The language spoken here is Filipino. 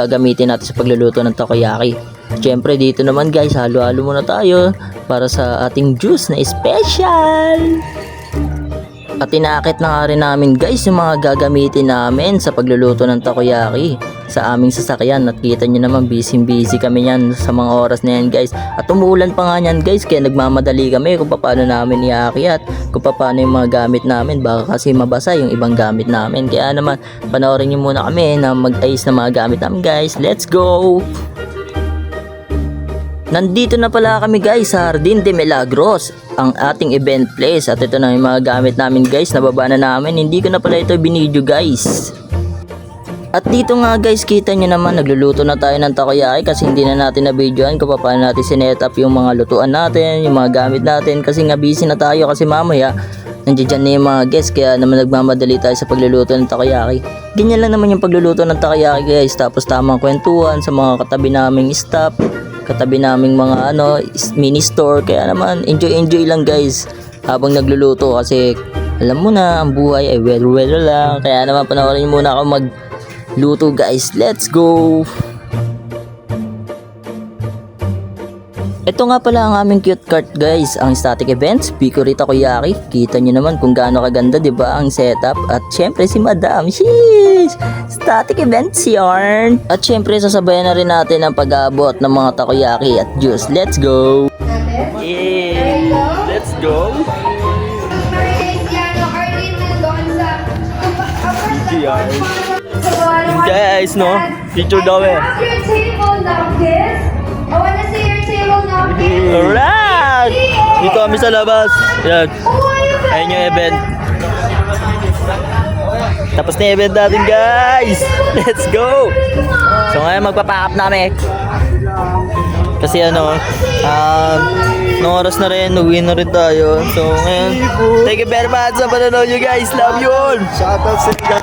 gagamitin natin sa pagluluto ng takoyaki. Siyempre dito naman guys, halo-halo muna tayo para sa ating juice na special. At tinakit na nga rin namin guys yung mga gagamitin namin sa pagluluto ng takoyaki sa aming sasakyan. At kita nyo naman busy kami yan sa mga oras na yan guys. At umuulan pa nga yan guys, kaya nagmamadali kami kung paano namin iakyat, kung paano yung mga gamit namin, baka kasi mabasa yung ibang gamit namin. Kaya naman panoorin nyo muna kami na mag-ayos na mga gamit namin guys. Let's go! Nandito na pala kami guys sa Jardin de Milagros, ang ating event place. At ito na yung mga gamit namin guys, nababa na namin. Hindi ko na pala ito binidyo guys. At dito nga guys, kita nyo naman nagluluto na tayo ng takoyaki kasi hindi na natin na-videoan kung paano natin sinet up yung mga lutuan natin, yung mga gamit natin. Kasi nga busy na tayo kasi mamaya nandiyan na yung mga guests, kaya naman nagmamadali tayo sa pagluluto ng takoyaki. Ganyan lang naman yung pagluluto ng takoyaki guys. Tapos tamang kwentuhan sa mga katabi naming staff, katabi naming mga mini store. Kaya naman enjoy lang guys habang nagluluto kasi alam mo na ang buhay ay weather lang. Kaya naman panoorin nyo muna ako magluto guys. Let's go! Ito nga pala ang aming cute cart guys, ang Static Events Bicuri Takoyaki. Kita nyo naman kung gaano kaganda, diba, ang setup. At syempre si Madam, sheesh! Static Events yarn! At syempre sasabayan na rin natin ang pag-aabot ng mga takoyaki at juice. Let's go! Yeah! Let's go! Guys, no? Picture daw eh. Alright! Dito kami sa labas. Yan. Ayun yung event. Tapos na yung event natin guys. Let's go! So ngayon magpapack up namin. Kasi nung oras na rin, uwi na rin tayo. So ngayon, thank you very much sa panonood nyo guys. Love you all! Shoutout sa